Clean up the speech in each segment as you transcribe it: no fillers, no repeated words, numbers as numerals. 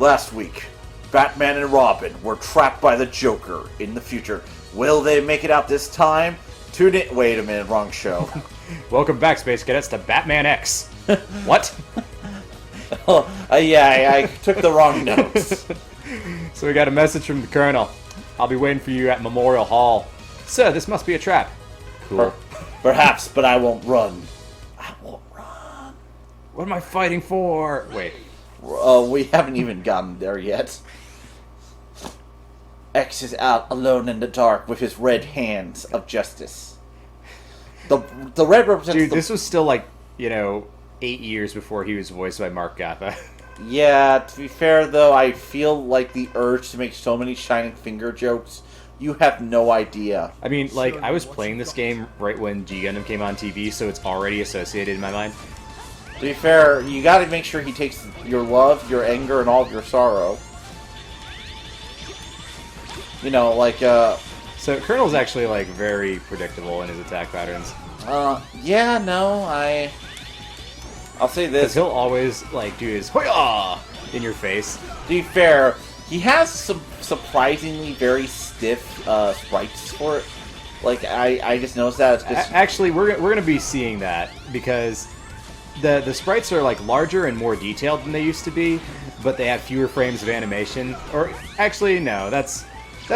Last week, Batman and Robin were trapped by the Joker in the future. Will they make it out this time? Tune in. Wait a minute, wrong show. Welcome back, Space Cadets, to Batman X. What? I took the wrong notes. So we got a message from the Colonel. I'll be waiting for you at Memorial Hall. Sir, this must be a trap. Cool. Perhaps, but I won't run. I won't run. What am I fighting for? Wait. We haven't even gotten there yet. X is out alone in the dark with his red hands of justice. The red represents... Dude, this was still 8 years before he was voiced by Mark Gappa. Yeah, to be fair though, I feel like the urge to make so many Shining Finger jokes, you have no idea. I mean, I was playing this game right when G Gundam came on TV, so it's already associated in my mind. To be fair, you gotta make sure he takes your love, your anger, and all of your sorrow. So Colonel's actually, very predictable in his attack patterns. Yeah, no, I'll say this. Because he'll always, do his Hoya! In your face. To be fair, he has some surprisingly very stiff sprites for it. I just noticed that. Actually, we're gonna be seeing that, because the sprites are, larger and more detailed than they used to be, but they have fewer frames of animation. Or, actually, no, that's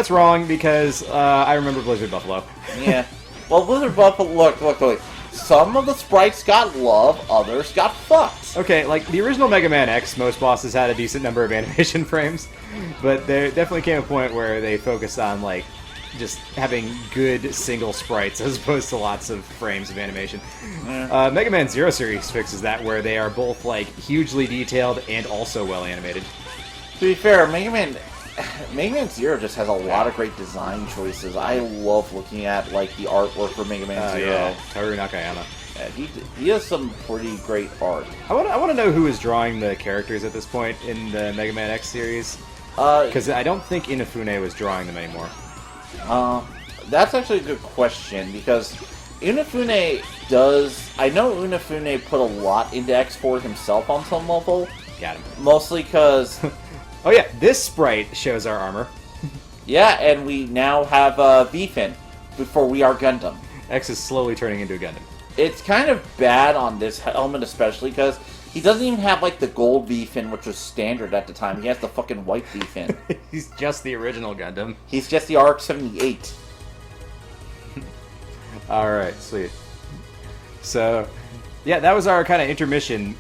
wrong, because I remember Blizzard Buffalo. Yeah. Well, Blizzard Buffalo, look. Some of the sprites got love, others got fucked. Okay, the original Mega Man X, most bosses had a decent number of animation frames, but there definitely came a point where they focused on, just having good single sprites as opposed to lots of frames of animation. Yeah. Mega Man Zero Series fixes that, where they are both, hugely detailed and also well animated. To be fair, Mega Man Zero just has a lot of great design choices. I love looking at the artwork for Mega Man Zero. Yeah, Toru Nakayama. Yeah, he has some pretty great art. I want to know who is drawing the characters at this point in the Mega Man X series. Because I don't think Inafune was drawing them anymore. That's actually a good question, because Inafune does... I know Inafune put a lot into X4 himself on some level. Got him. Mostly because... Oh yeah, this sprite shows our armor. Yeah, and we now have V-Fin before we are Gundam. X is slowly turning into a Gundam. It's kind of bad on this helmet especially, because he doesn't even have, the gold V-Fin, which was standard at the time. He has the fucking white V-Fin. He's just the original Gundam. He's just the RX-78. Alright, sweet. So, yeah, that was our kind of intermission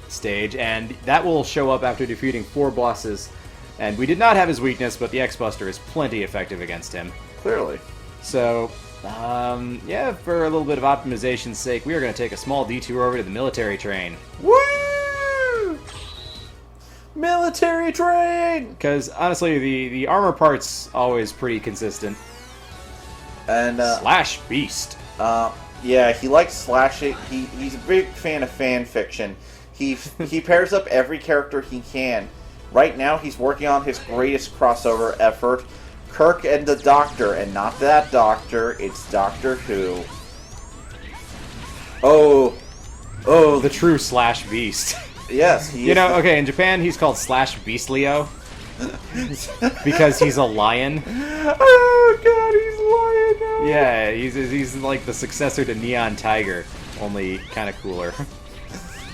stage, and that will show up after defeating 4 bosses. And we did not have his weakness, but the X-Buster is plenty effective against him. Clearly. So, yeah, for a little bit of optimization's sake, we are going to take a small detour over to the military train. Woo! Military train! Because, honestly, the armor part's always pretty consistent. And, Slash Beast. Yeah, he likes slashing. He's a big fan of fan fiction. He pairs up every character he can. Right now, he's working on his greatest crossover effort, Kirk and the Doctor, and not that Doctor, it's Doctor Who. Oh, The true Slash Beast. Yes, he is. Okay, in Japan, he's called Slash Beastleo. Because he's a lion. Oh god, he's a lion now. Yeah, he's like the successor to Neon Tiger, only kind of cooler.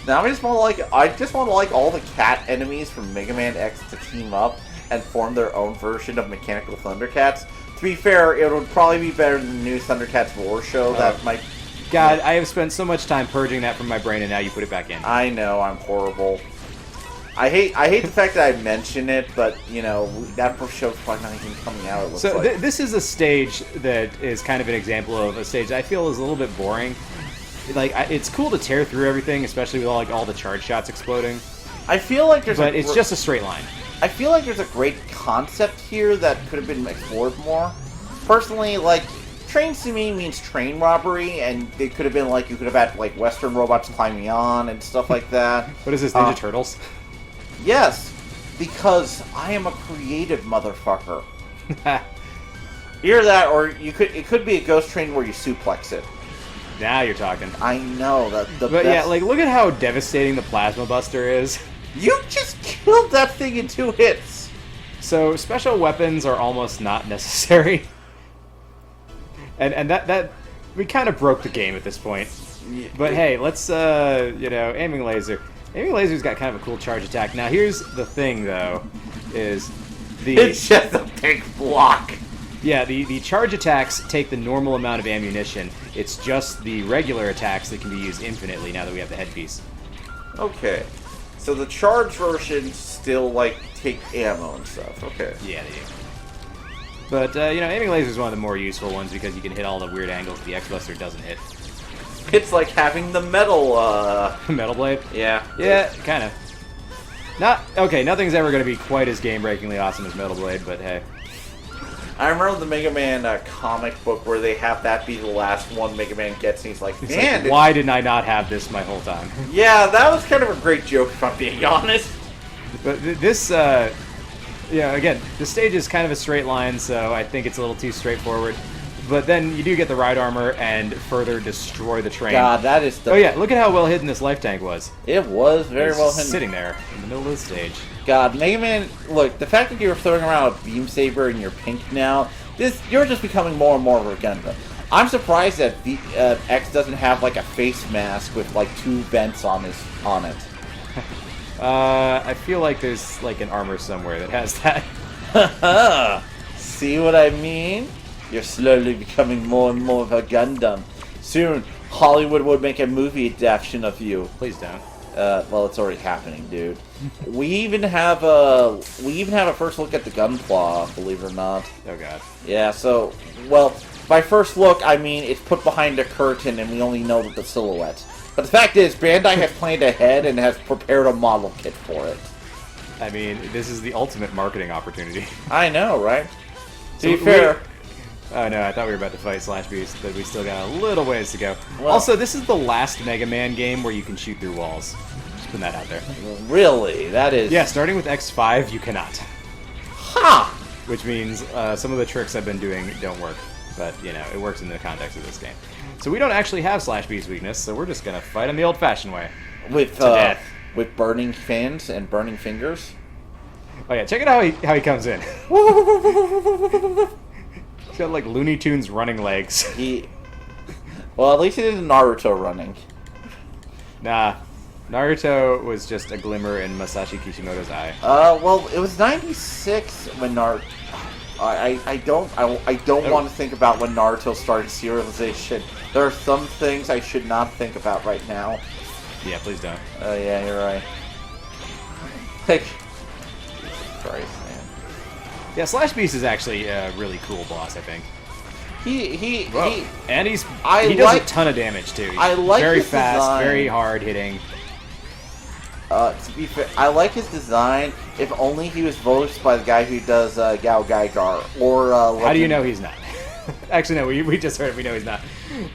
Now I just want to all the cat enemies from Mega Man X to team up and form their own version of Mechanical Thundercats. To be fair, it would probably be better than the new Thundercats War show that might... God, I have spent so much time purging that from my brain, and now you put it back in. I know, I'm horrible. I hate the fact that I mention it, but, that show's probably not even coming out, it looks so like. This is a stage that is kind of an example of a stage that I feel is a little bit boring. It's cool to tear through everything, especially with all the charge shots exploding. I feel like there's But it's just a straight line. I feel like there's a great concept here that could have been explored more. Personally, trains to me means train robbery, and it could have been you could have had Western robots climbing on and stuff like that. What is this, Ninja Turtles? Yes, because I am a creative motherfucker. Either that, or it could be a ghost train where you suplex it. Now you're talking. I know that. But yeah, look at how devastating the Plasma Buster is. You just killed that thing in 2 hits. So special weapons are almost not necessary. And that we kind of broke the game at this point. Yeah. But hey, let's aiming laser. Aiming laser's got kind of a cool charge attack. Now here's the thing though, is It's just a big block. Yeah, the charge attacks take the normal amount of ammunition. It's just the regular attacks that can be used infinitely now that we have the headpiece. Okay. So the charge version still, like, take ammo and stuff. Okay. Yeah, they do. But, aiming laser is one of the more useful ones because you can hit all the weird angles the X-Buster doesn't hit. It's like having the metal, Metal blade? Yeah. Yeah, kind of. Nothing's ever going to be quite as game-breakingly awesome as Metal Blade, but hey. I remember the Mega Man comic book where they have that be the last one Mega Man gets, and he's like, man, like, why didn't I not have this my whole time? Yeah, that was kind of a great joke, if I'm being honest. But this, again, the stage is kind of a straight line, so I think it's a little too straightforward. But then you do get the ride armor and further destroy the train. God, that is the... Oh yeah, look at how well hidden this life tank was. It was very well hidden. Sitting there in the middle of the stage. God, Mega Man, look, the fact that you were throwing around a beam saber and you're pink now, you're just becoming more and more of a Gundam. I'm surprised that X doesn't have like a face mask with like 2 vents on it. I feel like there's like an armor somewhere that has that. See what I mean? You're slowly becoming more and more of a Gundam. Soon, Hollywood would make a movie adaptation of you. Please don't. Well, it's already happening, dude. We even have a first look at the Gunpla, believe it or not. Oh god. Yeah. So, well, by first look, I mean it's put behind a curtain, and we only know the silhouette. But the fact is, Bandai has planned ahead and has prepared a model kit for it. I mean, this is the ultimate marketing opportunity. I know, right? To be So fair. Oh no, I thought we were about to fight Slash Beast, but we still got a little ways to go. Well, also, this is the last Mega Man game where you can shoot through walls. Just putting that out there. Really? That is... Yeah, starting with X5, you cannot. Ha! Which means some of the tricks I've been doing don't work. But, it works in the context of this game. So we don't actually have Slash Beast weakness, so we're just going to fight him the old-fashioned way. With death. With burning fins and burning fingers. Oh yeah, check it out how he comes in. He's got like Looney Tunes running legs. Well, at least he did Naruto running. Nah, Naruto was just a glimmer in Masashi Kishimoto's eye. Well, it was 96 when Naruto... I don't want to think about when Naruto started serialization. There are some things I should not think about right now. Yeah, please don't. Oh, yeah, you're right. Like... Christ, man. Yeah, Slash Beast is actually a really cool boss, I think. And he does a ton of damage too. I like very his fast, design. very hard hitting. To be fair, I like his design. If only he was voiced by the guy who does Gao Gaigar or. How do you know he's not? Actually, no. We just heard it. We know he's not.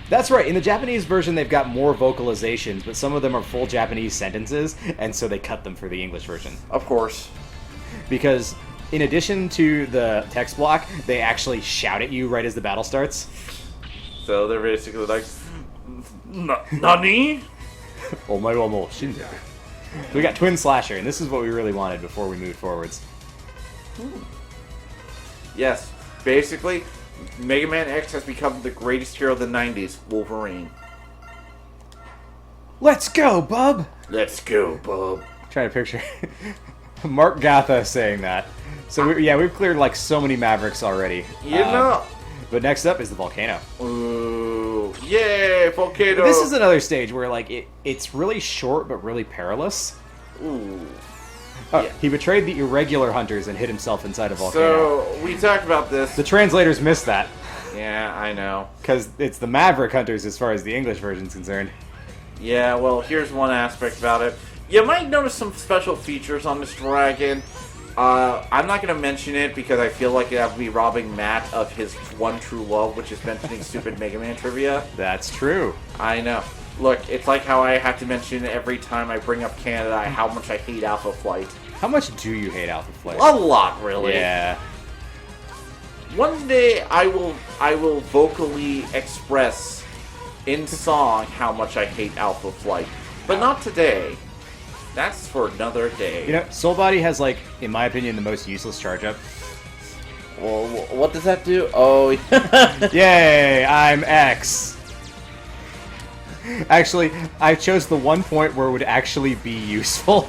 That's right. In the Japanese version, they've got more vocalizations, but some of them are full Japanese sentences, and so they cut them for the English version. Of course. Because in addition to the text block, they actually shout at you right as the battle starts. So they're basically like, Nani? Omae wa mou shinderu. We got Twin Slasher, and this is what we really wanted before we moved forwards. Yes, basically, Mega Man X has become the greatest hero of the 90s, Wolverine. Let's go, bub! Let's go, bub. Trying to picture Mark Gatha saying that. So, we've cleared like so many Mavericks already. You know. But next up is the volcano. Ooh, yay, volcano! This is another stage where like it's really short but really perilous. Ooh. Oh, Yeah. He betrayed the irregular hunters and hid himself inside a volcano. So, we talked about this. The translators missed that. Yeah, I know. Because it's the Maverick hunters as far as the English version's concerned. Yeah, well, here's one aspect about it. You might notice some special features on this dragon. I'm not going to mention it because I feel like that would be robbing Matt of his one true love, which is mentioning stupid Mega Man trivia. That's true. I know. Look, it's like how I have to mention every time I bring up Canada how much I hate Alpha Flight. How much do you hate Alpha Flight? A lot, really. Yeah. One day I will vocally express in song how much I hate Alpha Flight, but not today. That's for another day. You know, Soul Body has, like, in my opinion, the most useless charge-up. Well, what does that do? Oh, Yay, I'm X. Actually, I chose the one point where it would actually be useful.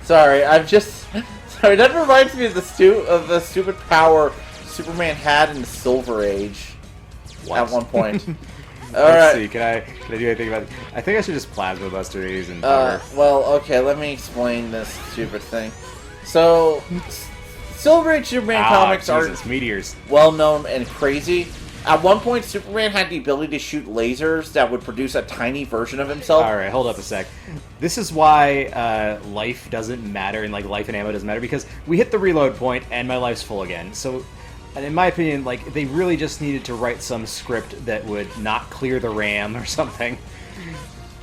Sorry, sorry. That reminds me of the stupid power Superman had in the Silver Age. What? At one point. Let's see. Can I do anything about it? I think I should just Plasma Buster these and power. Well, okay. Let me explain this stupid thing. So, Silver Age Superman comics are meteors. well known and crazy. At one point, Superman had the ability to shoot lasers that would produce a tiny version of himself. Alright, hold up a sec. This is why life doesn't matter, and like life and ammo doesn't matter, because we hit the reload point and my life's full again. So, and in my opinion, like, they really just needed to write some script that would not clear the RAM or something.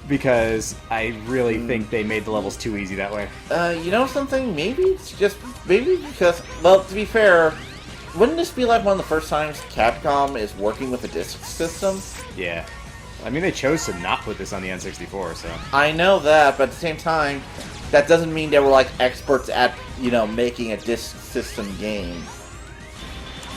Because I really think they made the levels too easy that way. You know something? Maybe because, well, to be fair, wouldn't this be like one of the first times Capcom is working with a disc system? Yeah. I mean, they chose to not put this on the N64, so... I know that, but at the same time, that doesn't mean they were, like, experts at, making a disc system game.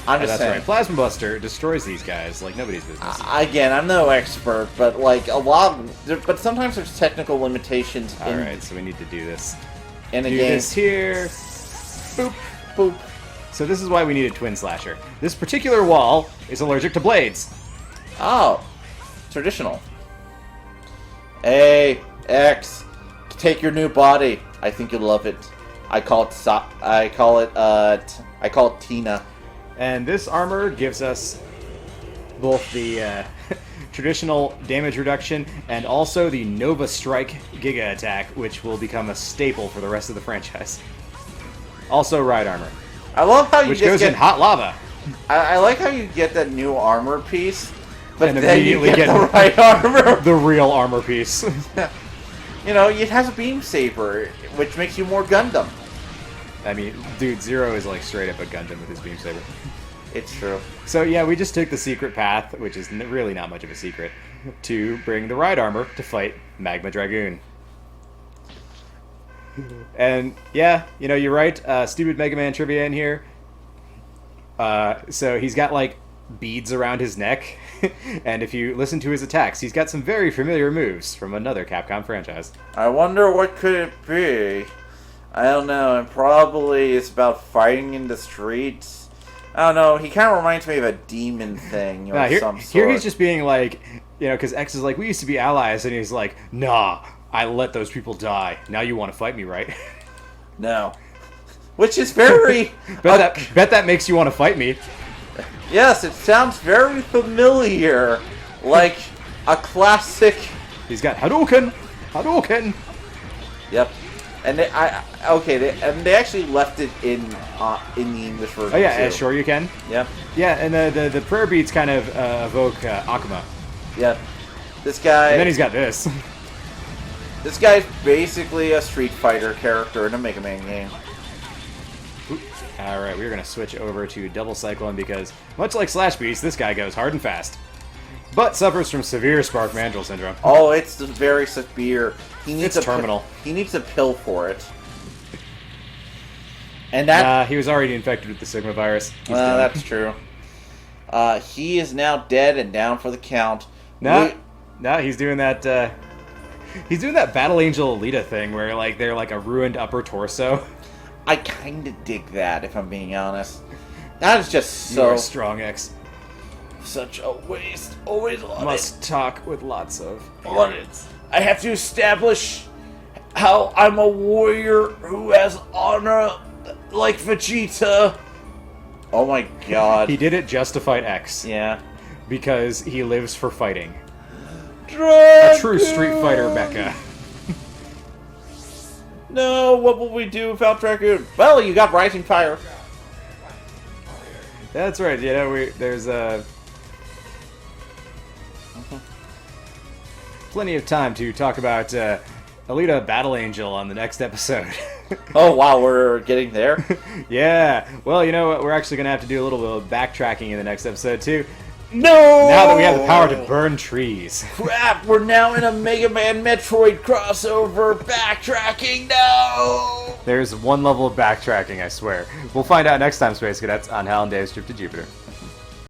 I'm just saying. Right. Plasma Buster destroys these guys like nobody's business. Again, I'm no expert, but, like, but sometimes there's technical limitations Alright, so we need to do this. In a game. Do this here. Boop. Boop. So this is why we need a Twin Slasher. This particular wall is allergic to blades. Oh. Traditional. Hey, X, take your new body. I think you'll love it. I call it Tina. And this armor gives us both the traditional damage reduction and also the Nova Strike Giga Attack, which will become a staple for the rest of the franchise. Also ride armor. I love how you which just goes get, in hot lava. I like how you get that new armor piece, but And then you immediately get get the right armor. The real armor piece. It has a beam saber, which makes you more Gundam. I mean, dude, Zero is like straight up a Gundam with his beam saber. It's true. So yeah, we just took the secret path, which is really not much of a secret, to bring the ride armor to fight Magma Dragoon. And yeah, you're right. Stupid Mega Man trivia in here. So he's got like beads around his neck, and if you listen to his attacks, he's got some very familiar moves from another Capcom franchise. I wonder what could it be. I don't know. And probably it's about fighting in the streets. I don't know. He kind of reminds me of a demon thing of some sort. Here he's just being like, because X is like, we used to be allies, and he's like, nah. I let those people die. Now you want to fight me, right? No. Which is very... bet that makes you want to fight me. Yes, it sounds very familiar. Like a classic... He's got Hadouken! Hadouken! Yep. And they actually left it in the English version. Oh yeah, too. sure you can. Yep. Yeah, and the prayer beats kind of evoke Akuma. Yep. This guy... And then he's got this. This guy's basically a Street Fighter character in a Mega Man game. Alright, we're going to switch over to Double Cyclone because, much like Slash Beast, this guy goes hard and fast. But suffers from severe Spark Mandrill Syndrome. Oh, it's very severe. It's terminal. He needs a pill for it. And that... he was already infected with the Sigma virus. That's true. He is now dead and down for the count. No, he's doing that... He's doing that Battle Angel Alita thing where they're like a ruined upper torso. I kind of dig that, if I'm being honest. That is just so... You're strong, X. Such a waste. Always on Must talk with lots of periods. I have to establish how I'm a warrior who has honor like Vegeta. Oh my god. He did it just to fight X. Yeah. Because he lives for fighting. Dragoon! A true Street Fighter mecha. No, what will we do without Dragoon? Well, you got Rising Fire. That's right. There's plenty of time to talk about Alita Battle Angel on the next episode. Oh wow, we're getting there. Yeah. Well, you know what? We're actually gonna have to do a little bit of backtracking in the next episode too. No! Now that we have the power to burn trees. Crap, we're now in a Mega Man Metroid crossover. Backtracking, no! There's one level of backtracking, I swear. We'll find out next time, Space Cadets, on Hal and Dave's Trip to Jupiter.